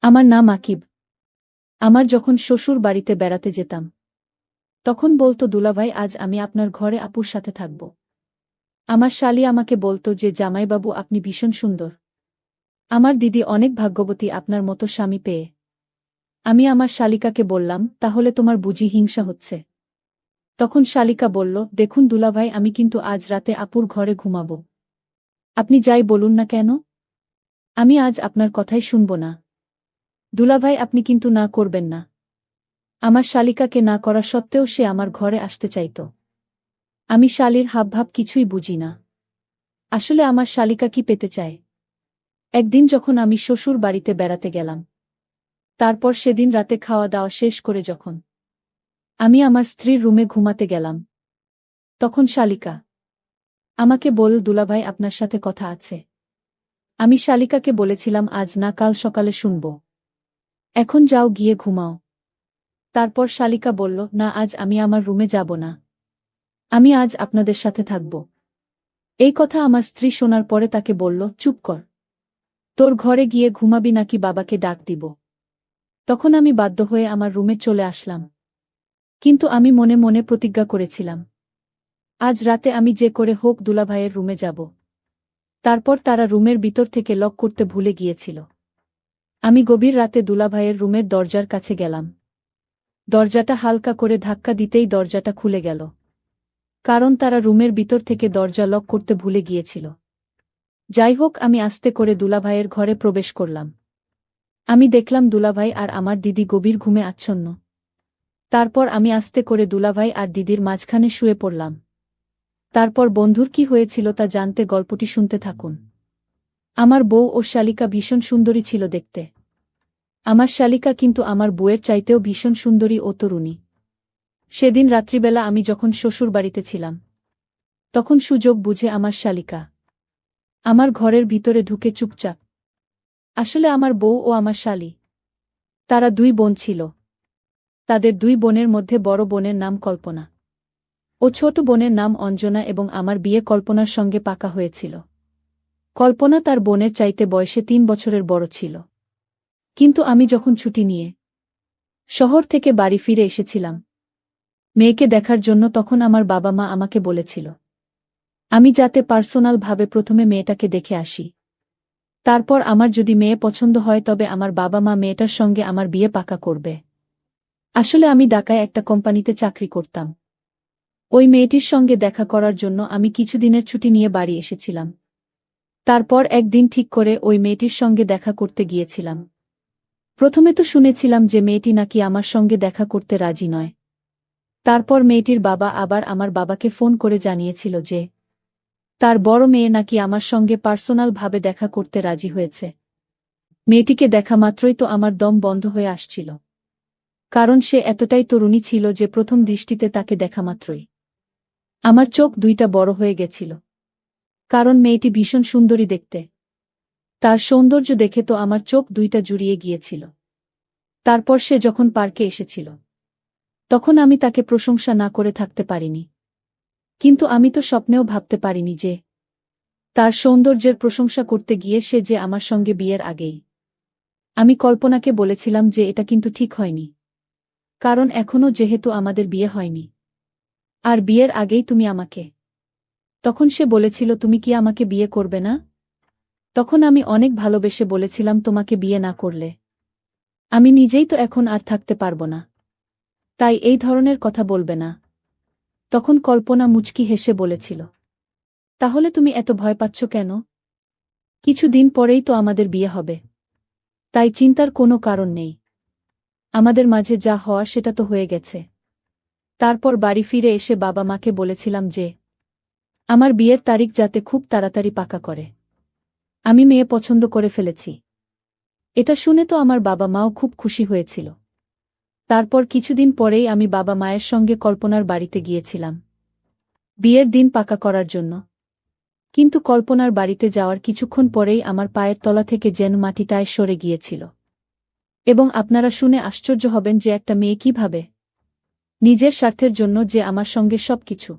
আমার নাম আকিব। আমার যখন শ্বশুর বাড়িতে বেড়াতে যেতাম তখন বলতো দুলাভাই আজ আমি আপনার ঘরে আপুর সাথে থাকব। আমার শালি আমাকে বলতো যে জামাইবাবু আপনি ভীষণ সুন্দর। আমার দিদি অনেক ভাগ্যবতী আপনার মতো স্বামী পেয়ে। আমি আমার শালিকাকে বললাম তাহলে তোমার বুঝি হিংসা হচ্ছে? তখন শালিকা বলল দেখুন দুলাভাই আমি কিন্তু আজ রাতে আপুর ঘরে ঘুমাব। আপনি যাই বলুন না কেন, আমি আজ আপনার কথাই শুনব না। দুলাভাই আপনি কিন্তু না করবেন না। আমার শালিকাকে না করা সত্ত্বেও সে আমার ঘরে আসতে চাইত। আমি শালির হাবভাব কিছুই বুঝি না। আসলে আমার শালিকা কি পেতে চায়? একদিন যখন আমি শ্বশুর বাড়িতে বেড়াতে গেলাম, তারপর সেদিন রাতে খাওয়া দাওয়া শেষ করে যখন আমি আমার স্ত্রীর রুমে ঘুমাতে গেলাম, তখন শালিকা আমাকে বলল দুলাভাই আপনার সাথে কথা আছে। আমি শালিকাকে বলেছিলাম আজ না কাল সকালে শুনব। এখন যাও গিয়ে ঘুমাও। তারপর শালিকা বলল না আজ আমি আমার রুমে যাব না। আমি আজ আপনাদের সাথে থাকব। এই কথা আমার স্ত্রী শোনার পরে তাকে বলল চুপ কর। তোর ঘরে গিয়ে ঘুমাবি নাকি বাবাকে ডাক দিব? তখন আমি বাধ্য হয়ে আমার রুমে চলে আসলাম। কিন্তু আমি মনে মনে প্রতিজ্ঞা করেছিলাম আজ রাতে আমি যে করে হোক দুলাভাইয়ের রুমে যাব। তারপর তারা রুমের ভিতর থেকে লক করতে ভুলে গিয়েছিল। আমি গভীর রাতে দুলাভাইয়ের রুমের দরজার কাছে গেলাম। দরজাটা হালকা করে ধাক্কা দিতেই দরজাটা খুলে গেল। কারণ তারা রুমের ভিতর থেকে দরজা লক করতে ভুলে গিয়েছিল। যাই হোক আমি আস্তে করে দুলাভাইয়ের ঘরে প্রবেশ করলাম। আমি দেখলাম দুলাভাই আর আমার দিদি গভীর ঘুমে আচ্ছন্ন। তারপর আমি আস্তে করে দুলাভাই আর দিদির মাঝখানে শুয়ে পড়লাম। তারপর বন্ধুর কি হয়েছিল তা জানতে গল্পটি শুনতে থাকুন। আমার বউ ও শালিকা ভীষণ সুন্দরী ছিল দেখতে। আমার শালিকা কিন্তু আমার বউয়ের চাইতেও ভীষণ সুন্দরী ও তরুণী। সেদিন রাত্রিবেলা আমি যখন শ্বশুর বাড়িতে ছিলাম, তখন সুযোগ বুঝে আমার শালিকা আমার ঘরের ভিতরে ঢুকে চুপচাপ। আসলে আমার বউ ও আমার শালি, তারা দুই বোন ছিল। তাদের দুই বোনের মধ্যে বড় বোনের নাম কল্পনা ও ছোট বোনের নাম অঞ্জনা এবং আমার বিয়ে কল্পনার সঙ্গে পাকা হয়েছিল। কল্পনা তার বোনের চাইতে বয়সে ৩ বছরের বড় ছিল। কিন্তু আমি যখন ছুটি নিয়ে শহর থেকে বাড়ি ফিরে এসেছিলাম মেয়েকে দেখার জন্য, তখন আমার বাবা মা আমাকে বলেছিল আমি যাতে পার্সোনাল ভাবে প্রথমে মেয়েটাকে দেখে আসি। তারপর আমার যদি মেয়ে পছন্দ হয় তবে আমার বাবা মা মেয়েটার সঙ্গে আমার বিয়ে পাকা করবে। আসলে আমি ঢাকায় একটা কোম্পানিতে চাকরি করতাম। ওই মেয়েটির সঙ্গে দেখা করার জন্য আমি কিছুদিনের ছুটি নিয়ে বাড়ি এসেছিলাম। তারপর একদিন ঠিক করে ওই মেয়েটির সঙ্গে দেখা করতে গিয়েছিলাম। প্রথমে তো শুনেছিলাম যে মেয়েটি নাকি আমার সঙ্গে দেখা করতে রাজি নয়। তারপর মেয়েটির বাবা আবার আমার বাবাকে ফোন করে জানিয়েছিল যে তার বড় মেয়ে নাকি আমার সঙ্গে পার্সোনাল ভাবে দেখা করতে রাজি হয়েছে। মেয়েটিকে দেখা মাত্রই তো আমার দম বন্ধ হয়ে আসছিল। কারণ সে এতটাই তরুণী ছিল যে প্রথম দৃষ্টিতে তাকে দেখা মাত্রই আমার চোখ দুইটা বড় হয়ে গেছিল। কারণ মেয়েটি ভীষণ সুন্দরী দেখতে। তার সৌন্দর্য দেখে তো আমার চোখ দুইটা জুড়িয়ে গিয়েছিল। তারপর সে যখন পার্কে এসেছিল, তখন আমি তাকে প্রশংসা না করে থাকতে পারিনি। কিন্তু আমি তো স্বপ্নেও ভাবতে পারিনি যে তার সৌন্দর্যের প্রশংসা করতে গিয়ে সে যে আমার সঙ্গে বিয়ের আগেই। আমি কল্পনাকে বলেছিলাম যে এটা কিন্তু ঠিক হয়নি। কারণ এখনও যেহেতু আমাদের বিয়ে হয়নি, আর বিয়ের আগেই তুমি আমাকে। তখন সে বলেছিল তুমি কি আমাকে বিয়ে করবে না? তখন আমি অনেক ভালোবেসে বলেছিলাম তোমাকে বিয়ে না করলে আমি নিজেই তো এখন আর থাকতে পারবো না। তাই এই ধরনের কথা বলবে না। তখন কল্পনা মুচকি হেসে বলেছিল তাহলে তুমি এত ভয় পাচ্ছ কেন? কিছুদিন পরেই তো আমাদের বিয়ে হবে। তাই চিন্তার কোনো কারণ নেই। আমাদের মাঝে যা হওয়া সেটা তো হয়ে গেছে। তারপর বাড়ি ফিরে এসে বাবা মাকে বলেছিলাম যে আমার বিয়ের তারিখ যাতে খুব তাড়াতাড়ি পাকা করে। আমি মেয়ে পছন্দ করে ফেলেছি। এটা শুনে তো আমার বাবা মাও খুব খুশি হয়েছিল। তারপর কিছুদিন পরেই আমি বাবা মায়ের সঙ্গে কল্পনার বাড়িতে গিয়েছিলাম বিয়ের দিন পাকা করার জন্য। কিন্তু কল্পনার বাড়িতে যাওয়ার কিছুক্ষণ পরেই আমার পায়ের তলা থেকে যেন মাটিটায় সরে গিয়েছিল। এবং আপনারা শুনে আশ্চর্য হবেন যে একটা মেয়ে কিভাবে নিজের স্বার্থের জন্য যে আমার সঙ্গে সবকিছু,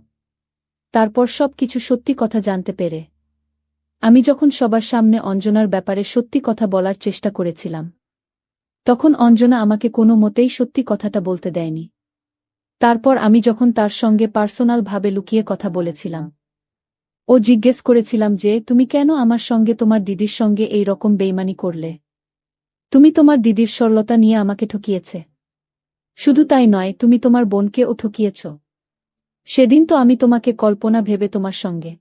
তারপর সবকিছু সত্যি কথা জানতে পেরে আমি যখন সবার সামনে অঞ্জনার ব্যাপারে সত্যি কথা বলার চেষ্টা করেছিলাম, তখন অঞ্জনা আমাকে কোনো মতেই সত্যি কথাটা বলতে দেয়নি। তারপর আমি যখন তার সঙ্গে পার্সোনাল ভাবে লুকিয়ে কথা বলেছিলাম, ও জিজ্ঞেস করেছিলাম যে তুমি কেন আমার সঙ্গে তোমার দিদির সঙ্গে এই রকম বেইমানি করলে? তুমি তোমার দিদির সরলতা নিয়ে আমাকে ঠকিয়েছে। শুধু তাই নয়, তুমি তোমার বোনকেও ঠকিয়েছ। সেদিন তো আমি তোমাকে কল্পনা ভেবে তোমার সঙ্গে।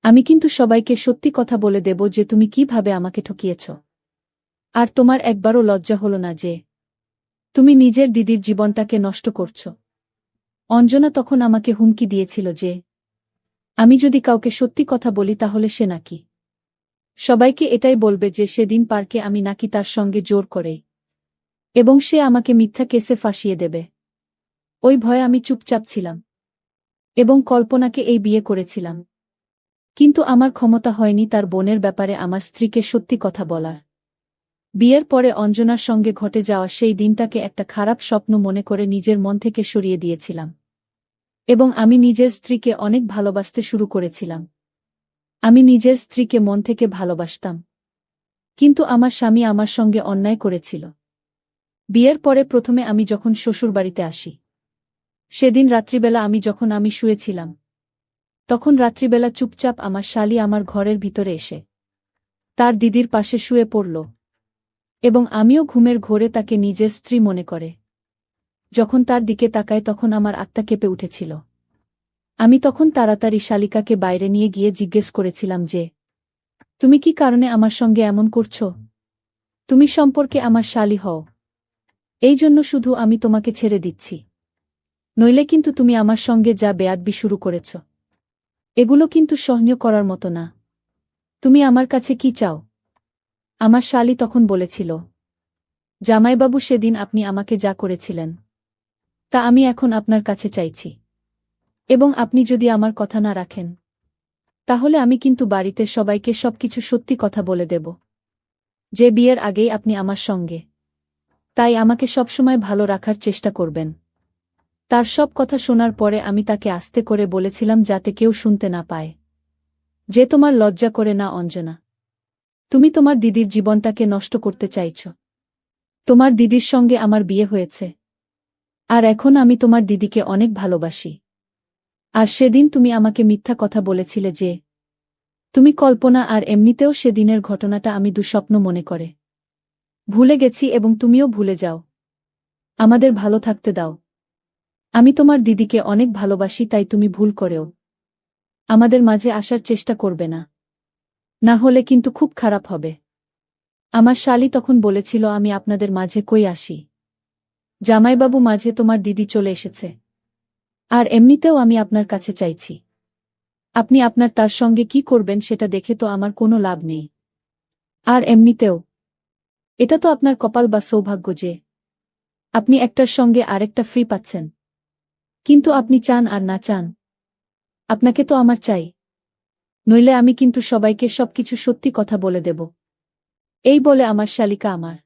আমি কিন্তু সবাইকে সত্যি কথা বলে দেব যে তুমি কিভাবে আমাকে ঠকিয়েছ। আর তোমার একবারও লজ্জা হলো না যে তুমি নিজের দিদির জীবনটাকে নষ্ট করছ? অঞ্জনা তখন আমাকে হুমকি দিয়েছিল যে আমি যদি কাউকে সত্যি কথা বলি তাহলে সে নাকি সবাইকে এটাই বলবে যে সেদিন পার্কে আমি নাকি তার সঙ্গে জোর করে, এবং সে আমাকে মিথ্যা কেসে ফাঁসিয়ে দেবে। ওই ভয়ে আমি চুপচাপ ছিলাম এবং কল্পনাকে এই বিয়ে করেছিলাম। কিন্তু আমার ক্ষমতা হয়নি তার বোনের ব্যাপারে আমার স্ত্রীকে সত্যি কথা বলার। বিয়ের পরে অঞ্জনার সঙ্গে ঘটে যাওয়া সেই দিনটাকে একটা খারাপ স্বপ্ন মনে করে নিজের মন থেকে সরিয়ে দিয়েছিলাম। এবং আমি নিজের স্ত্রীকে অনেক ভালোবাসতে শুরু করেছিলাম। আমি নিজের স্ত্রীকে মন থেকে ভালোবাসতাম। কিন্তু আমার স্বামী আমার সঙ্গে অন্যায় করেছিল। বিয়ের পরে প্রথমে আমি যখন শ্বশুরবাড়িতে আসি, সেদিন রাত্রিবেলা আমি শুয়েছিলাম, তখন রাত্রিবেলা চুপচাপ আমার শালী আমার ঘরের ভিতরে এসে তার দিদির পাশে শুয়ে পড়ল, এবং আমিও ঘুমের ঘোরে তাকে নিজের স্ত্রী মনে করে যখন তার দিকে তাকায় তখন আমার আত্মা কেঁপে উঠেছিল। আমি তখন তাড়াতাড়ি শালিকাকে বাইরে নিয়ে গিয়ে জিজ্ঞেস করেছিলাম যে তুমি কি কারণে আমার সঙ্গে এমন করছো? তুমি সম্পর্কে আমার শালী হও, এই জন্য শুধু আমি তোমাকে ছেড়ে দিচ্ছি, নইলে কিন্তু তুমি আমার সঙ্গে যা বেয়াদবি শুরু করেছ এগুলো কিন্তু সহ্য করার মতো না। তুমি আমার কাছে কি চাও? আমার শালী তখন বলেছিল, জামাইবাবু সেদিন আপনি আমাকে যা করেছিলেন তা আমি এখন আপনার কাছে চাইছি, এবং আপনি যদি আমার কথা না রাখেন তাহলে আমি কিন্তু বাড়িতে সবাইকে সবকিছু সত্যি কথা বলে দেব যে বিয়ের আগেই আপনি আমার সঙ্গে। তাই আমাকে সবসময় ভালো রাখার চেষ্টা করবেন। তার সব কথা শোনার পরে আমি তাকে আস্তে করে বলেছিলাম যাতে কেউ শুনতে না পায় যে তোমার লজ্জা করে না অঞ্জনা? তুমি তোমার দিদির জীবনটাকে নষ্ট করতে চাইছ। তোমার দিদির সঙ্গে আমার বিয়ে হয়েছে, আর এখন আমি তোমার দিদিকে অনেক ভালোবাসি। আর সেদিন তুমি আমাকে মিথ্যা কথা বলেছিলে যে তুমি কল্পনা, আর এমনিতেও সেদিনের ঘটনাটা আমি দুঃস্বপ্ন মনে করে ভুলে গেছি, এবং তুমিও ভুলে যাও। আমাদের ভালো থাকতে দাও। আমি তোমার দিদিকে অনেক ভালোবাসি, তাই তুমি ভুল করেও আমাদের মাঝে আসার চেষ্টা করবে না, না হলে কিন্তু খুব খারাপ হবে। আমার শালী তখন বলেছিল আমি আপনাদের মাঝে কই আসি? জামাইবাবু মাঝে তোমার দিদি চলে এসেছে, আর এমনিতেও আমি আপনার কাছে চাইছি। আপনি আপনার তার সঙ্গে কি করবেন সেটা দেখে তো আমার কোনো লাভ নেই। আর এমনিতেও এটা তো আপনার কপাল বা সৌভাগ্য যে আপনি একটার সঙ্গে আরেকটা ফ্রি পাচ্ছেন। কিন্তু আপনি চান আর না চান, আপনাকে তো আমার চাই, নইলে আমি কিন্তু সবাইকে সবকিছু সত্যি কথা বলে দেব। এই বলে আমার শালিকা আমার।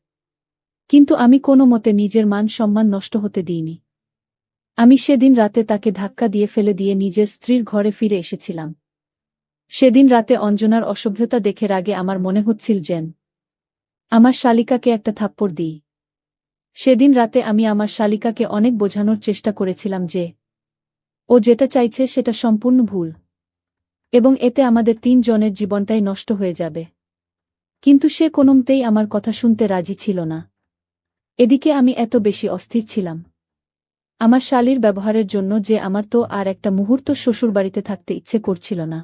কিন্তু আমি কোনো মতে নিজের মান সম্মান নষ্ট হতে দিইনি। আমি সেদিন রাতে তাকে ধাক্কা দিয়ে ফেলে দিয়ে নিজের স্ত্রীর ঘরে ফিরে এসেছিলাম। সেদিন রাতে অঞ্জনার অসভ্যতা দেখে রাগে আমার মনে হচ্ছিল যেন আমার শালিকাকে একটা থাপ্পড় দিই। সেদিন রাতে আমি আমার শালিকাকে অনেক বোঝানোর চেষ্টা করেছিলাম যে ও যেটা চাইছে সেটা সম্পূর্ণ ভুল, এবং এতে আমাদের ৩ জনের জীবনটাই নষ্ট হয়ে যাবে। কিন্তু সে কোনোমতেই আমার কথা শুনতে রাজি ছিল না। এদিকে আমি এত বেশি অস্থির ছিলাম আমার শালীর ব্যবহারের জন্য যে আমার তো আর একটা মুহূর্ত শ্বশুরবাড়িতে থাকতে ইচ্ছে করছিল না।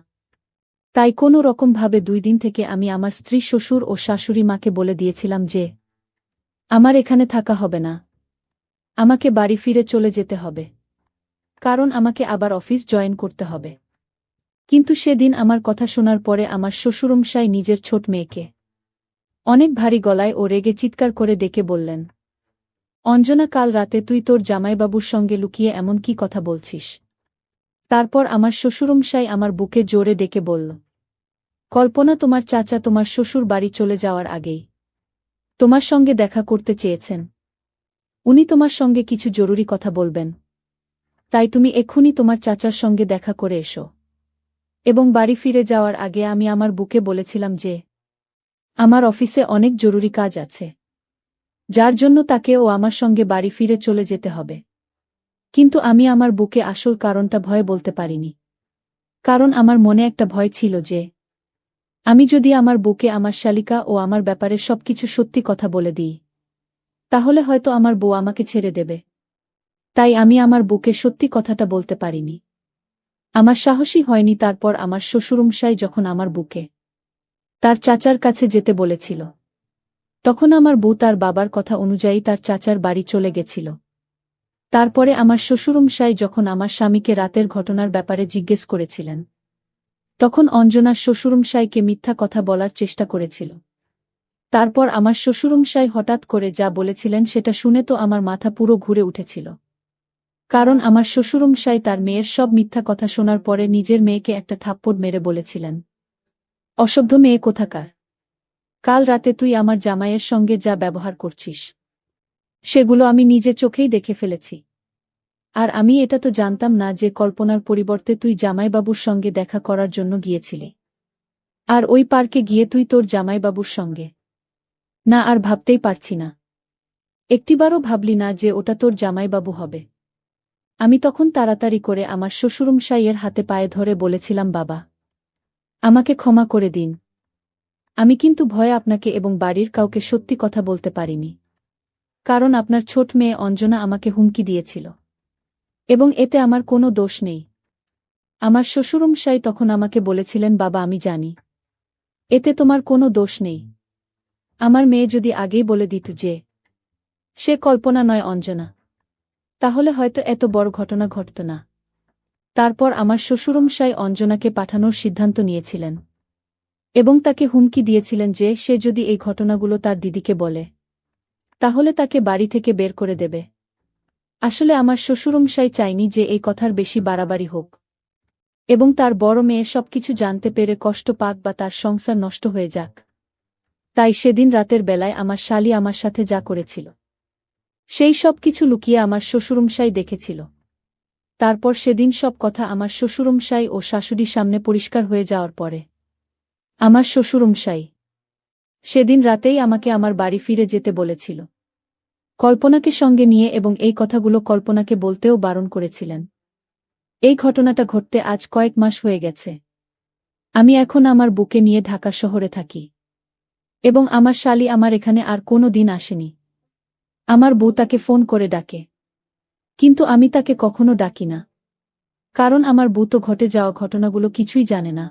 তাই কোনো রকমভাবে ২ দিন থেকে আমি আমার স্ত্রী, শ্বশুর ও শাশুড়ি মাকে বলে দিয়েছিলাম যে আমার এখানে থাকা হবে না, আমাকে বাড়ি ফিরে চলে যেতে হবে, কারণ আমাকে আবার অফিস জয়েন করতে হবে। কিন্তু সেদিন আমার কথা শোনার পরে আমার শ্বশুরমশাই নিজের ছোট মেয়েকে অনেক ভারী গলায় ও রেগে চিৎকার করে ডেকে বললেন, অঞ্জনা, কাল রাতে তুই তোর জামাইবাবুর সঙ্গে লুকিয়ে এমন কি কথা বলছিস? তারপর আমার শ্বশুরমশাই আমার বুকে জোরে ডেকে বলল, কল্পনা, তোমার চাচা তোমার শ্বশুর বাড়ি চলে যাওয়ার আগেই তোমার সঙ্গে দেখা করতে চেয়েছেন। উনি তোমার সঙ্গে কিছু জরুরি কথা বলবেন, তাই তুমি এক্ষুনি তোমার চাচার সঙ্গে দেখা করে এসো। এবং বাড়ি ফিরে যাওয়ার আগে আমি আমার বুকে বলেছিলাম যে আমার অফিসে অনেক জরুরি কাজ আছে, যার জন্য তাকে ও আমার সঙ্গে বাড়ি ফিরে চলে যেতে হবে। কিন্তু আমি আমার বুকে আসল কারণটা ভয়ে বলতে পারিনি। কারণ আমার মনে একটা ভয় ছিল যে আমি যদি আমার বুকে আমার শালিকা ও আমার ব্যাপারে সবকিছু সত্যি কথা বলে দিই, তাহলে হয়তো আমার বউ আমাকে ছেড়ে দেবে। তাই আমি আমার বুকে সত্যি কথাটা বলতে পারিনি। আমার সাহসী হয়নি। তারপর আমার শ্বশুরমশাই যখন আমার বুকে তার চাচার কাছে যেতে বলেছিল, তখন আমার বউ তার বাবার কথা অনুযায়ী তার চাচার বাড়ি চলে গেছিল। তারপরে আমার শ্বশুরমশাই যখন আমার স্বামীকে রাতের ঘটনার ব্যাপারে জিজ্ঞেস করেছিলেন, তখন অঞ্জনার শ্বশুরমশাইকে মিথ্যা কথা বলার চেষ্টা করেছিল। তারপর আমার শ্বশুরমশাই হঠাৎ করে যা বলেছিলেন সেটা শুনে তো আমার মাথা পুরো ঘুরে উঠেছিল। কারণ আমার শ্বশুরমশাই তার মেয়ের সব মিথ্যা কথা শোনার পরে নিজের মেয়েকে একটা থাপ্পড় মেরে বলেছিলেন, অসভ্য মেয়ে কোথাকার! কাল রাতে তুই আমার জামাইয়ের সঙ্গে যা ব্যবহার করছিস, সেগুলো আমি নিজে চোখেই দেখে ফেলেছি। আর আমি এটা তো জানতাম না যে কল্পনার পরিবর্তে তুই জামাইবাবুর সঙ্গে দেখা করার জন্য গিয়েছিলি। আর ওই পার্কে গিয়ে তুই তোর জামাইবাবুর সঙ্গে। না, আর ভাবতেই পারছি না। একটিবারও ভাবলি না যে ওটা তোর জামাইবাবু হবে? আমি তখন তাড়াতাড়ি করে আমার শ্বশুরমশাইয়ের হাতে পায়ে ধরে বলেছিলাম, বাবা, আমাকে ক্ষমা করে দিন। আমি কিন্তু ভয়ে আপনাকে এবং বাড়ির কাউকে সত্যি কথা বলতে পারিনি। কারণ আপনার ছোট মেয়ে অঞ্জনা আমাকে হুমকি দিয়েছিল। এবং এতে আমার কোনো দোষ নেই। আমার শ্বশুরমশাই তখন আমাকে বলেছিলেন, বাবা, আমি জানি এতে তোমার কোনো দোষ নেই। আমার মেয়ে যদি আগেই বলে দিত যে সে কল্পনা নয় অঞ্জনা, তাহলে হয়তো এত বড় ঘটনা ঘটত না। তারপর আমার শ্বশুরমশাই অঞ্জনাকে পাঠানোর সিদ্ধান্ত নিয়েছিলেন এবং তাকে হুমকি দিয়েছিলেন যে সে যদি এই ঘটনাগুলো তার দিদিকে বলে, তাহলে তাকে বাড়ি থেকে বের করে দেবে। আসলে আমার শ্বশুরমশাই চাইনি যে এই কথার বেশি বাড়াবাড়ি হোক এবং তার বড় মেয়ে সবকিছু জানতে পেরে কষ্ট পাক বা তার সংসার নষ্ট হয়ে যাক। তাই সেদিন রাতের বেলায় আমার শালী আমার সাথে যা করেছিল, সেই সব কিছু লুকিয়ে আমার শ্বশুরমশাই দেখেছিল। তারপর সেদিন সব কথা আমার শ্বশুরমশাই ও শাশুড়ির সামনে পরিষ্কার হয়ে যাওয়ার পরে আমার শ্বশুরমশাই সেদিন রাতেই আমাকে আমার বাড়ি ফিরে যেতে বলেছিল, কল্পনাকে সঙ্গে নিয়ে, এবং এই কথাগুলো কল্পনাকে বলতেও বারণ করেছিলেন। এই ঘটনাটা ঘটতে আজ কয়েক মাস হয়ে গেছে। আমি এখন আমার বুকে নিয়ে ঢাকা শহরে থাকি এবং আমার শালী আমার এখানে আর কোনো দিন আসেনি। আমার বউ তাকে ফোন করে ডাকে, কিন্তু আমি তাকে কখনো ডাকি না। কারণ আমার বউ তো ঘটে যাওয়া ঘটনাগুলো কিছুই জানে না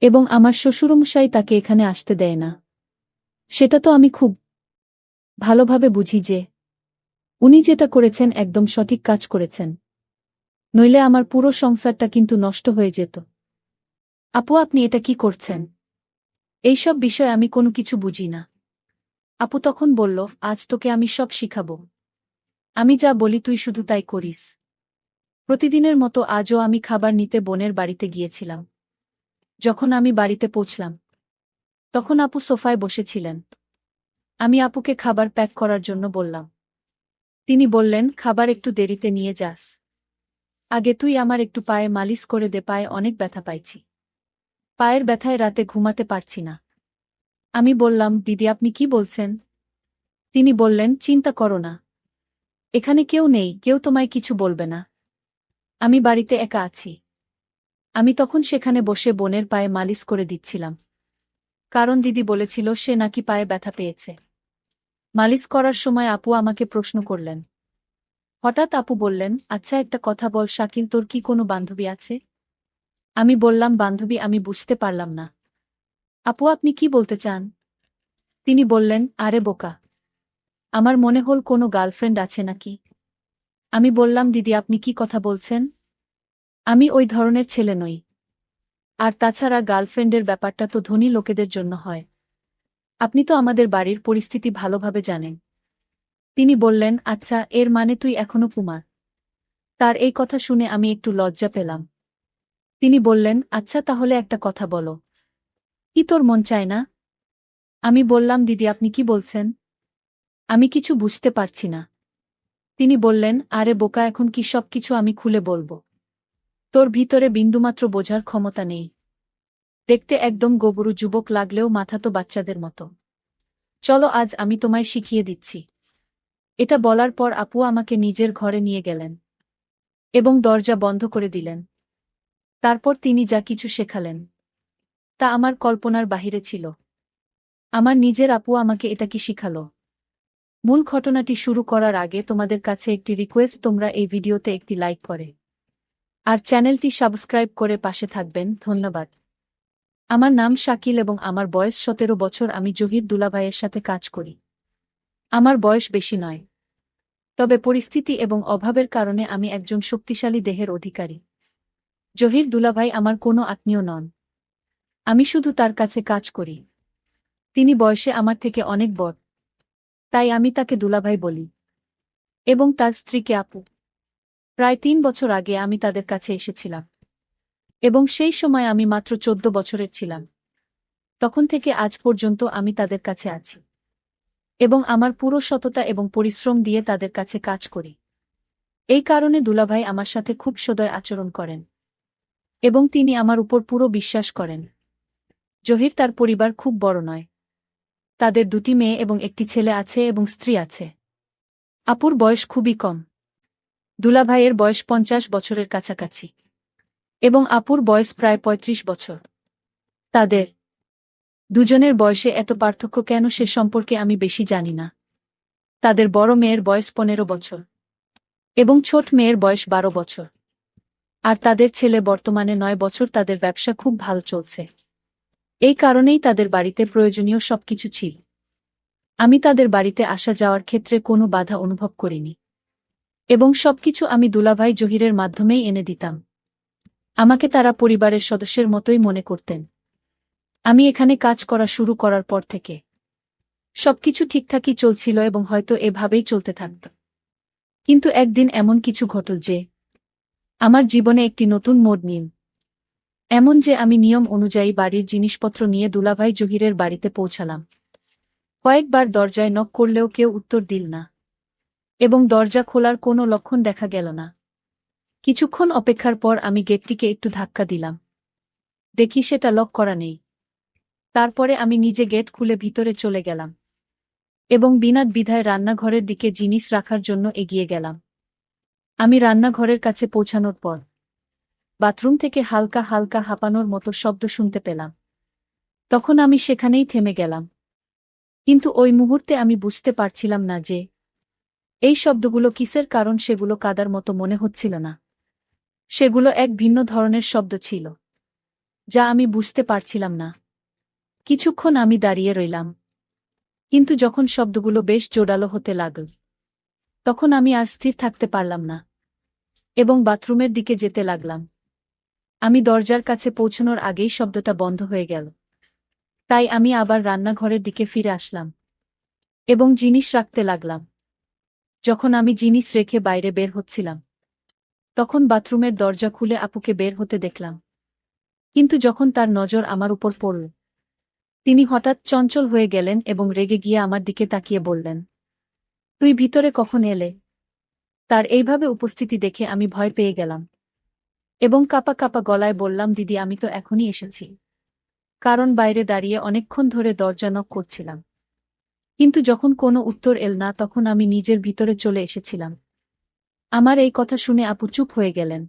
এবং আমার শ্বশুরমশাই তাকে এখানে আসতে দেয় না। সেটা তো আমি খুব ভালোভাবে বুঝি যে উনি যেটা করেছেন একদম সঠিক কাজ করেছেন, নইলে আমার পুরো সংসারটা কিন্তু নষ্ট হয়ে যেত। আপু, আপনি এটা কি করছেন? এইসব বিষয় আমি কোনো কিছু বুঝি না। আপু তখন বলল, আজ তোকে আমি সব শিখাবো। আমি যা বলি তুই শুধু তাই করিস। প্রতিদিনের মতো আজও আমি খাবার নিতে বোনের বাড়িতে গিয়েছিলাম। যখন আমি বাড়িতে পৌঁছলাম, তখন আপু সোফায় বসেছিলেন। আমি আপুকে খাবার প্যাক করার জন্য বললাম। তিনি বললেন, খাবার একটু দেরিতে নিয়ে যাস। আগে তুই আমার একটু পায়ে মালিশ করে দে, পায়ে অনেক ব্যথা পাইছি। পায়ের ব্যথায় রাতে ঘুমাতে পারছি না। আমি বললাম, দিদি আপনি কি বলছেন? তিনি বললেন, চিন্তা করো না, এখানে কেউ নেই, কেউ তোমায় কিছু বলবে না। আমি বাড়িতে একা আছি। আমি তখন সেখানে বসে বোনের পায়ে মালিশ করে দিচ্ছিলাম, কারণ দিদি বলেছিল সে নাকি পায়ে ব্যথা পেয়েছে। মালিশ করার সময় আপু আমাকে প্রশ্ন করলেন। হঠাৎ আপু বললেন, আচ্ছা একটা কথা বল শাকিল, তোর কি কোনো বান্ধবী আছে? আমি বললাম, বান্ধবী? আমি বুঝতে পারলাম না। আপু আপনি কি বলতে চান? তিনি বললেন, আরে বোকা, আমার মনে হল কোনো গার্লফ্রেন্ড আছে নাকি। আমি বললাম, দিদি আপনি কি কথা বলছেন? আমি ওই ধরনের ছেলে নই। আর তাছাড়া গার্লফ্রেন্ডের ব্যাপারটা তো ধনী লোকেদের জন্য হয়। আপনি তো আমাদের বাড়ির পরিস্থিতি ভালোভাবে জানেন। তিনি বললেন, আচ্ছা, এর মানে তুই এখনো কুমার? তার এই কথা শুনে আমি একটু লজ্জা পেলাম। তিনি বললেন, আচ্ছা তাহলে একটা কথা বলো, কি তোর মন চায় না? আমি বললাম, দিদি আপনি কি বলছেন? আমি কিছু বুঝতে পারছি না। তিনি বললেন, আরে বোকা, এখন কি সব কিছু আমি খুলে বলবো? তোর ভিতরে বিন্দুমাত্র বোঝার ক্ষমতা নেই। দেখতে একদম গোবরু যুবক লাগলেও মাথা তো বাচ্চাদের মতো। চলো আজ আমি তোমায় শিখিয়ে দিচ্ছি। এটা বলার পর আপু আমাকে নিজের ঘরে নিয়ে গেলেন এবং দরজা বন্ধ করে দিলেন। তারপর তিনি যা কিছু শেখালেন তা আমার কল্পনার বাহিরে ছিল। আমার নিজের আপু আমাকে এটা কি শিখালো। মূল ঘটনাটি শুরু করার আগে তোমাদের কাছে একটি রিকোয়েস্ট, তোমরা এই ভিডিওতে একটি লাইক করে আর চ্যানেলটি সাবস্ক্রাইব করে পাশে থাকবেন, ধন্যবাদ। আমার নাম শাকিল এবং আমার বয়স 17 বছর। আমি জহির দুলাভাইয়ের সাথে কাজ করি। আমার বয়স বেশি নয়, তবে পরিস্থিতি এবং অভাবের কারণে আমি একজন শক্তিশালী দেহের অধিকারী। জহির দুলাভাই আমার কোনো আত্মীয় নন, আমি শুধু তার কাছে কাজ করি। তিনি বয়সে আমার থেকে অনেক বড়, তাই আমি তাকে দুলাভাই বলি এবং তার স্ত্রীকে আপু। প্রায় 3 বছর আগে আমি তাদের কাছে এসেছিলাম এবং সেই সময় আমি মাত্র 14 বছরের ছিলাম। তখন থেকে আজ পর্যন্ত আমি তাদের কাছে আছি এবং আমার পুরো সততা এবং পরিশ্রম দিয়ে তাদের কাছে কাজ করি। এই কারণে দুলাভাই আমার সাথে খুব সদয় আচরণ করেন এবং তিনি আমার উপর পুরো বিশ্বাস করেন। জহির তার পরিবার খুব বড় নয়, তাদের 2টি মেয়ে এবং একটি ছেলে আছে এবং স্ত্রী আছে। আপুর বয়স খুবই কম, দুলাভাইয়ের বয়স 50 বছরের কাছাকাছি এবং আপুর বয়স প্রায় 35 বছর। তাদের দুজনের বয়সে এত পার্থক্য কেন সে সম্পর্কে আমি বেশি জানি না। তাদের বড় মেয়ের বয়স 15 বছর এবং ছোট মেয়ের বয়স 12 বছর, আর তাদের ছেলে বর্তমানে 9 বছর। তাদের ব্যবসা খুব ভালো চলছে, এই কারণেই তাদের বাড়িতে প্রয়োজনীয় সবকিছু ছিল। আমি তাদের বাড়িতে আসা যাওয়ার ক্ষেত্রে কোনো বাধা অনুভব করিনি এবং সবকিছু আমি দুলাভাই জহিরের মাধ্যমেই এনে দিতাম। আমাকে তারা পরিবারের সদস্যের মতোই মনে করতেন। আমি এখানে কাজ করা শুরু করার পর থেকে সবকিছু ঠিকঠাকই চলছিল এবং হয়তো এভাবেই চলতে থাকত। কিন্তু একদিন এমন কিছু ঘটল যে আমার জীবনে একটি নতুন মোড় নিল। এমন যে আমি নিয়ম অনুযায়ী বাড়ির জিনিসপত্র নিয়ে দুলাভাই জহিরের বাড়িতে পৌঁছালাম। কয়েকবার দরজায় নক করলেও কেউ উত্তর দিল না এবং দরজা খোলার কোনো লক্ষণ দেখা গেল না। কিছুক্ষণ অপেক্ষার পর আমি গেটটিকে একটু ধাক্কা দিলাম, দেখি সেটা লক করা নেই। তারপরে আমি নিজে গেট খুলে ভিতরে চলে গেলাম এবং বিনা দ্বিধায় রান্নাঘরের দিকে জিনিস রাখার জন্য এগিয়ে গেলাম। আমি রান্নাঘরের কাছে পৌঁছানোর পর বাথরুম থেকে হালকা হালকা হাঁপানোর মতো শব্দ শুনতে পেলাম। তখন আমি সেখানেই থেমে গেলাম, কিন্তু ওই মুহূর্তে আমি বুঝতে পারছিলাম না যে এই শব্দগুলো কিসের, কারণ সেগুলো কাদার মতো মনে হচ্ছিল না। সেগুলো এক ভিন্ন ধরনের শব্দ ছিল যা আমি বুঝতে পারছিলাম না। কিছুক্ষণ আমি দাঁড়িয়ে রইলাম, কিন্তু যখন শব্দগুলো বেশ জোরালো হতে লাগল তখন আমি আর স্থির থাকতে পারলাম না এবং বাথরুমের দিকে যেতে লাগলাম। আমি দরজার কাছে পৌঁছানোর আগেই শব্দটা বন্ধ হয়ে গেল, তাই আমি আবার রান্নাঘরের দিকে ফিরে আসলাম এবং জিনিস রাখতে লাগলাম। যখন আমি জিনিস রেখে বাইরে বের হচ্ছিলাম তখন বাথরুমের দরজা খুলে আপুকে বের হতে দেখলাম। কিন্তু যখন তার নজর আমার উপর পড়ল, তিনি হঠাৎ চঞ্চল হয়ে গেলেন এবং রেগে গিয়ে আমার দিকে তাকিয়ে বললেন, তুই ভিতরে কখন এলে? তার এইভাবে উপস্থিতি দেখে আমি ভয় পেয়ে গেলাম এবং কাঁপা কাঁপা গলায় বললাম, দিদি আমি তো এখনই এসেছি, কারণ বাইরে দাঁড়িয়ে অনেকক্ষণ ধরে দরজা নক করছিলাম। কিন্তু যখন কোনো উত্তর এল না তখন আমি নিজের ভিতরে চলে এসেছিলাম। আমার এই কথা শুনে আপু চুপ হয়ে গেলেন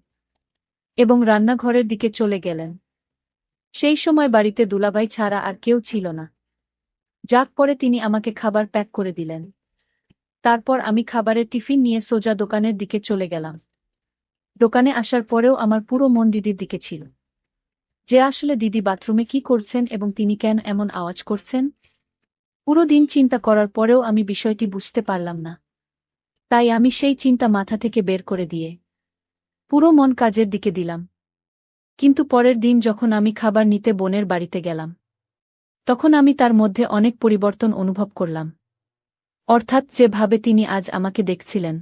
এবং রান্নাঘরের দিকে চলে গেলেন। সেই সময় বাড়িতে দুলাভাই ছাড়া আর কেউ ছিল না। যাক পরে তিনি আমাকে খাবার প্যাক করে দিলেন। তারপর আমি খাবারের টিফিন নিয়ে সোজা দোকানের দিকে চলে গেলাম। দোকানে আসার পরেও আমার পুরো মন দিদির দিকে ছিল, যে আসলে দিদি বাথরুমে কি করছেন এবং তিনি কেন এমন আওয়াজ করছেন। পুরো দিন চিন্তা করার পরেও আমি বিষয়টি বুঝতে পারলাম না, তাই আমি সেই চিন্তা মাথা থেকে বের করে দিয়ে পুরো মন কাজের দিকে দিলাম। কিন্তু পরের দিন যখন আমি খাবার নিতে বোনের বাড়িতে গেলাম তখন আমি তার মধ্যে অনেক পরিবর্তন অনুভব করলাম, অর্থাৎ যেভাবে তিনি আজ আমাকে দেখছিলেন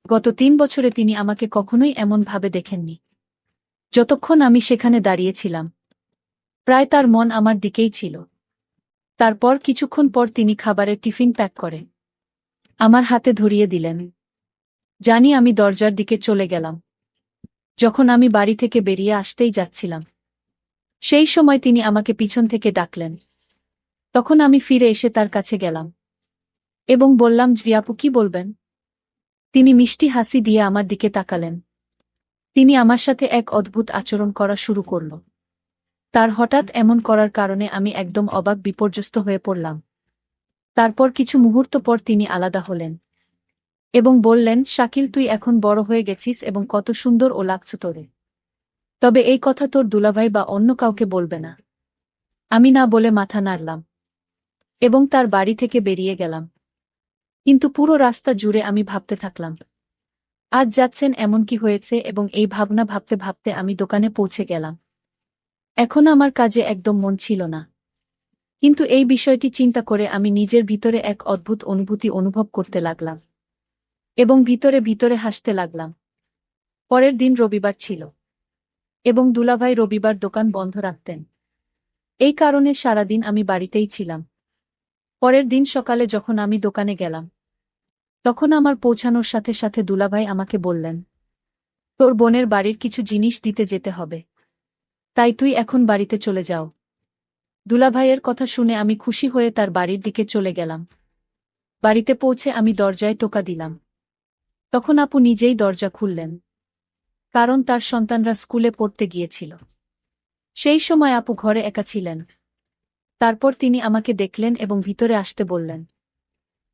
গত 3 বছরে তিনি আমাকে কখনোই এমন ভাবে দেখেননি। যতক্ষণ আমি সেখানে দাঁড়িয়েছিলাম প্রায় তার মন আমার দিকেই ছিল। তারপর কিছুক্ষণ পর তিনি খাবারের টিফিন প্যাক করে আমার হাতে ধরিয়ে দিলেন। জানি আমি দরজার দিকে চলে গেলাম। যখন আমি বাড়ি থেকে বেরিয়ে আসতেই যাচ্ছিলাম সেই সময় তিনি আমাকে পিছন থেকে ডাকলেন, তখন আমি ফিরে এসে তার কাছে গেলাম এবং বললাম, জি আপু, কি বলবেন? তিনি মিষ্টি হাসি দিয়ে আমার দিকে তাকালেন। তিনি আমার সাথে এক অদ্ভুত আচরণ করা শুরু করল। তার হঠাৎ এমন করার কারণে আমি একদম অবাক, বিপর্যস্ত হয়ে পড়লাম। তারপর কিছু মুহূর্ত পর তিনি আলাদা হলেন এবং বললেন, শাকিল, তুই এখন বড় হয়ে গেছিস এবং কত সুন্দর ও লাগছে তোরে। তবে এই কথা তোর দুলাভাই বা অন্য কাউকে বলবে না। আমি না বলে মাথা নাড়লাম এবং তার বাড়ি থেকে বেরিয়ে গেলাম। কিন্তু পুরো রাস্তা জুড়ে আমি ভাবতে থাকলাম, আজ যাচ্ছেন এমন কি হয়েছে, এবং এই ভাবনা ভাবতে ভাবতে আমি দোকানে পৌঁছে গেলাম। এখন আমার কাজে একদম মন ছিল না। কিন্তু এই বিষয়টি চিন্তা করে আমি নিজের ভিতরে এক অদ্ভুত অনুভূতি অনুভব করতে লাগলাম এবং ভিতরে ভিতরে হাসতে লাগলাম। পরের দিন রবিবার ছিল এবং দুলাভাই রবিবার দোকান বন্ধ রাখতেন। এই কারণে সারাদিন আমি বাড়িতেই ছিলাম। পরের দিন সকালে যখন আমি দোকানে গেলাম, তখন আমার পৌঁছানোর সাথে সাথে দুলাভাই আমাকে বললেন, তোর বোনের বাড়ির কিছু জিনিস দিতে যেতে হবে, তাই তুই এখন বাড়িতে চলে যাও। দুলাভাইয়ের কথা শুনে আমি খুশি হয়ে তার বাড়ির দিকে চলে গেলাম। বাড়িতে পৌঁছে আমি দরজায় টোকা দিলাম। তখন আপু নিজেই দরজা খুললেন, কারণ তার সন্তানরা স্কুলে পড়তে গিয়েছিল। সেই সময় আপু ঘরে একা ছিলেন। তারপর তিনি আমাকে দেখলেন এবং ভিতরে আসতে বললেন।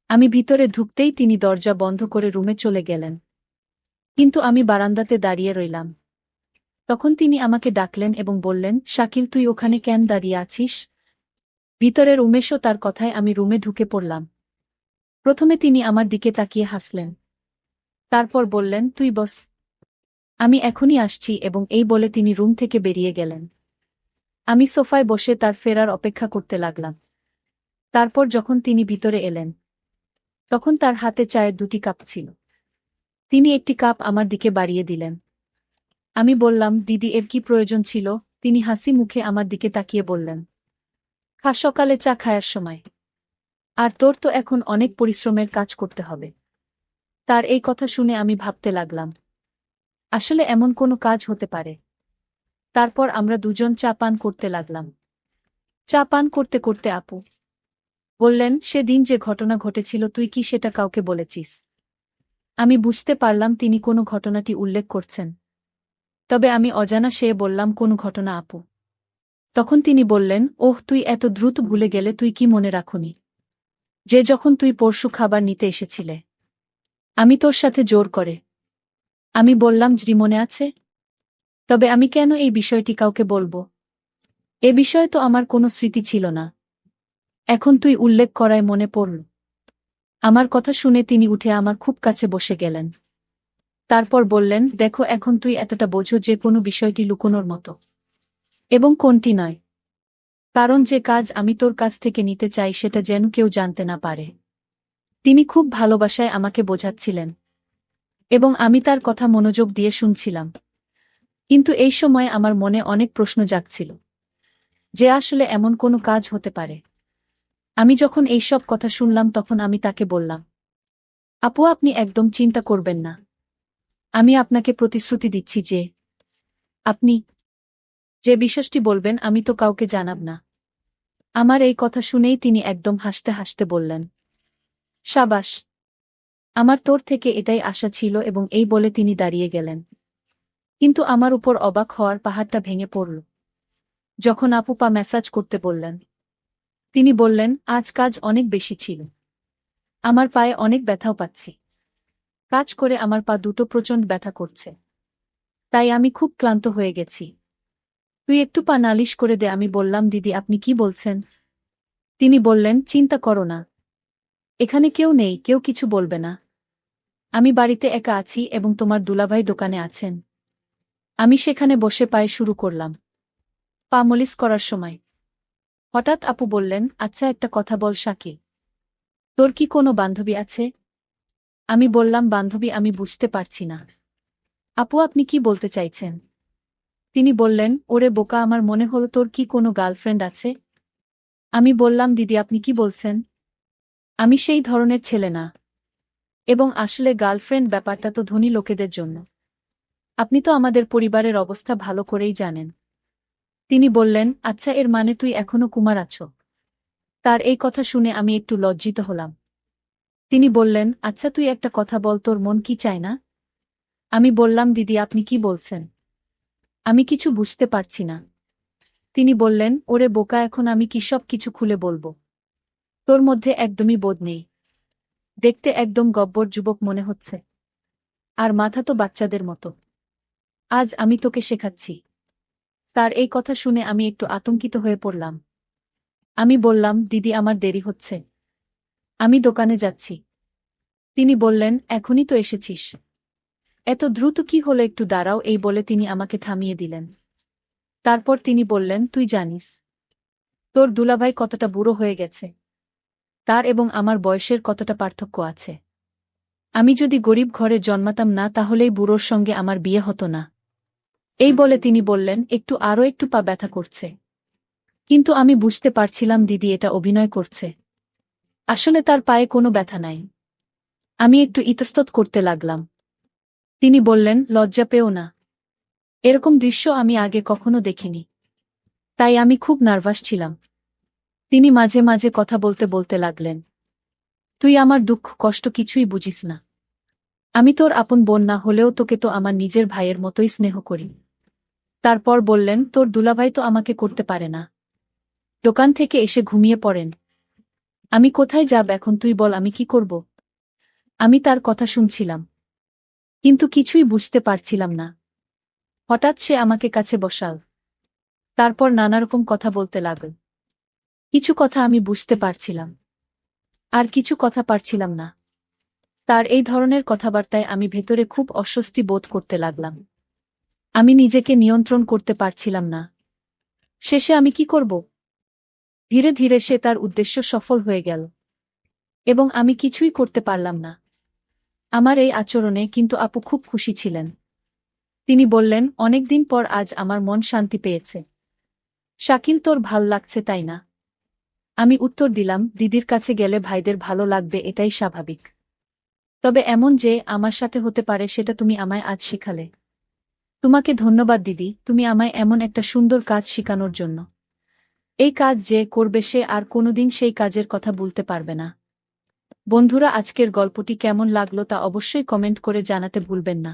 আমি ভিতরে ঢুকতেই তিনি দরজা বন্ধ করে রুমে চলে গেলেন। কিন্তু আমি বারান্দাতে দাঁড়িয়ে রইলাম। তখন তিনি আমাকে ডাকলেন এবং বললেন, শাকিল, তুই ওখানে কেন দাঁড়িয়ে আছিস? ভিতরের উমেশও তার কথায় আমি রুমে ঢুকে পড়লাম। প্রথমে তিনি আমার দিকে তাকিয়ে হাসলেন। তারপর বললেন, তুই বস, আমি এখনই আসছি, এবং এই বলে তিনি রুম থেকে বেরিয়ে গেলেন। আমি সোফায় বসে তার ফেরার অপেক্ষা করতে লাগলাম। তারপর যখন তিনি ভিতরে এলেন, তখন তার হাতে চায়ের 2টি কাপ ছিল। তিনি একটি কাপ আমার দিকে বাড়িয়ে দিলেন। আমি বললাম, দিদি, এর কি প্রয়োজন ছিল? তিনি হাসি মুখে আমার দিকে তাকিয়ে বললেন, খা, সকালে চা খায়ার সময়। আর তোর তো এখন অনেক পরিশ্রমের কাজ করতে হবে। তার এই কথা শুনে আমি ভাবতে লাগলাম, আসলে এমন কোনো কাজ হতে পারে। তারপর আমরা দুজন চা পান করতে লাগলাম। চা পান করতে করতে আপু বললেন, সেদিন যে ঘটনা ঘটেছিল তুই কি সেটা কাউকে বলেছিস? আমি বুঝতে পারলাম তিনি কোনো ঘটনাটি উল্লেখ করছেন। তবে আমি অজানা সে বললাম, কোন ঘটনা আপু? তখন তিনি বললেন, ওহ, তুই এত দ্রুত ভুলে গেলে, তুই কি মনে রাখনি যে যখন তুই পরশু খাবার নিতে এসেছিলে, আমি তোর সাথে জোর করে? আমি বললাম, জি মনে আছে। তবে আমি কেন এই বিষয়টি কাউকে বলবো? এ বিষয়ে তো আমার কোনো স্মৃতি ছিল না। এখন তুই উল্লেখ করায় মনে পড়ল। আমার কথা শুনে তিনি উঠে আমার খুব কাছে বসে গেলেন। তারপর বললেন, দেখো, এখন তুই এতটা বোঝো যে কোনো বিষয়টি লুকোনোর মতো এবং কোনটি নয়। কারণ যে কাজ আমি তোর কাছ থেকে নিতে চাই সেটা যেন কেউ জানতে না পারে। তিনি খুব ভালোবাসায় আমাকে বোঝাচ্ছিলেন এবং আমি তার কথা মনোযোগ দিয়ে শুনছিলাম। কিন্তু এই সময় আমার মনে অনেক প্রশ্ন জাগছিল যে আসলে এমন কোনো কাজ হতে পারে। আমি যখন এই সব কথা শুনলাম তখন আমি তাকে বললাম, আপু, আপনি একদম চিন্তা করবেন না। আমি আপনাকে প্রতিশ্রুতি দিচ্ছি যে আপনি যে বিশ্বাসটি বলবেন আমি তো কাউকে জানাব না। আমার এই কথা শুনেই তিনি একদম হাসতে হাসতে বললেন, সাবাস, আমার তোর থেকে এটাই আশা ছিল, এবং এই বলে তিনি দাঁড়িয়ে গেলেন। কিন্তু আমার উপর অবাক হওয়ার পাহাড়টা ভেঙে পড়ল যখন আপু পা ম্যাসাজ করতে বললেন। তিনি বললেন, আজ কাজ অনেক বেশি ছিল। আমার পায়ে অনেক ব্যথাও পাচ্ছি। কাজ করে আমার পা দুটো প্রচণ্ড ব্যথা করছে। তাই আমি খুব ক্লান্ত হয়ে গেছি। তুই একটু পা নালিশ করে দে। আমি বললাম, দিদি, আপনি কি বলছেন? তিনি বললেন, চিন্তা করো না, এখানে কেউ নেই, কেউ কিছু বলবে না। আমি বাড়িতে একা আছি এবং তোমার দুলাভাই দোকানে আছেন। আমি সেখানে বসে পায়ে শুরু করলাম পা মালিশ করার সময় হঠাৎ আপু বললেন, আচ্ছা, একটা কথা বল শাকিল, তোর কি কোনো বান্ধবী আছে? আমি বললাম, বান্ধবী? আমি বুঝতে পারছি না আপু, আপনি কি বলতে চাইছেন? তিনি বললেন, ওরে বোকা, আমার মনে হলো তোর কি কোনো গার্লফ্রেন্ড আছে। আমি বললাম, দিদি, আপনি কি বলছেন? আমি সেই ধরনের ছেলে না। এবং আসলে গার্লফ্রেন্ড ব্যাপারটা তো ধনী লোকেদের জন্য। আপনি তো আমাদের পরিবারের অবস্থা ভালো করেই জানেন। তিনি বললেন, আচ্ছা, এর মানে তুই এখনো কুমার আছো? তার এই কথা শুনে আমি একটু লজ্জিত হলাম। তিনি বললেন, আচ্ছা তুই একটা কথা বল, তোর মন কি চায় না? আমি বললাম, দিদি আপনি কি বলছেন? আমি কিছু বুঝতে পারছি না। তিনি বললেন, ওরে বোকা, এখন আমি কি সব কিছু খুলে বলবো? তোর মধ্যে একদমই বোধ নেই। দেখতে একদম গব্বর যুবক মনে হচ্ছে। আর মাথা তো বাচ্চাদের মতো। আজ আমি তোকে শেখাচ্ছি। তার এই কথা শুনে আমি একটু আতঙ্কিত হয়ে পড়লাম। আমি বললাম, দিদি আমার দেরি হচ্ছে। আমি দোকানে যাচ্ছি। তিনি বললেন, এখনই তো এসেছিস? এত দ্রুত কি হলো, একটু দাঁড়াও, এই বলে তিনি আমাকে থামিয়ে দিলেন। তারপর তিনি বললেন, তুই জানিস তোর দুলাভাই কতটা বুড়ো হয়ে গেছে? তার এবং আমার বয়সের কতটা পার্থক্য আছে। আমি যদি গরিব ঘরে জন্মাতাম না, তাহলেই বুড়োর সঙ্গে আমার বিয়ে হতো না। এই বলে তিনি বললেন, আরও একটু পা ব্যথা করছে। কিন্তু আমি বুঝতে পারছিলাম দিদি এটা অভিনয় করছে। আসলে তার পায়ে কোনো ব্যথা নাই। আমি একটু ইতস্তত করতে লাগলাম। তিনি বললেন, লজ্জা পেও না। এরকম দৃশ্য আমি আগে কখনো দেখিনি। তাই আমি খুব নার্ভাস ছিলাম। তিনি মাঝে মাঝে কথা বলতে বলতে লাগলেন, তুই আমার দুঃখ কষ্ট কিছুই বুঝিস না। আমি তোর আপন বোন না হলেও তোকে তো আমার নিজের ভাইয়ের মতোই স্নেহ করি। তারপর বললেন, তোর দুলাভাই তো আমাকে করতে পারে না। দোকান থেকে এসে ঘুমিয়ে পড়েন। আমি কোথায় যাব এখন, তুই বল আমি কি করব? আমি তার কথা শুনছিলাম, কিন্তু কিছুই বুঝতে পারছিলাম না। হঠাৎ সে আমাকে কাছে বসাল। তারপর নানারকম কথা বলতে লাগল। কিছু কথা আমি বুঝতে পারছিলাম, আর কিছু কথা পারছিলাম না। তার এই ধরনের কথাবার্তায় আমি ভেতরে খুব অস্বস্তি বোধ করতে লাগলাম। আমি নিজেকে নিয়ন্ত্রণ করতে পারছিলাম না। শেষে আমি কি করব? ধীরে ধীরে সে তার উদ্দেশ্য সফল হয়ে গেল, এবং আমি কিছুই করতে পারলাম না। আমার এই আচরণে কিন্তু আপু খুব খুশি ছিলেন। তিনি বললেন, অনেকদিন পর আজ আমার মন শান্তি পেয়েছে। শাকিল, তোর ভাল লাগছে তাই না? আমি উত্তর দিলাম, দিদির কাছে গেলে ভাইদের ভালো লাগবে, এটাই স্বাভাবিক। তবে এমন যে আমার সাথে হতে পারে সেটা তুমি আমায় আজ শিখালে। তোমাকে ধন্যবাদ দিদি, তুমি আমায় এমন একটা সুন্দর কাজ শিখানোর জন্য। এই কাজ যে করবে সে আর কোনোদিন সেই কাজের কথা ভুলতে পারবে না। বন্ধুরা, আজকের গল্পটি কেমন লাগলো তা অবশ্যই কমেন্ট করে জানাতে ভুলবেন না।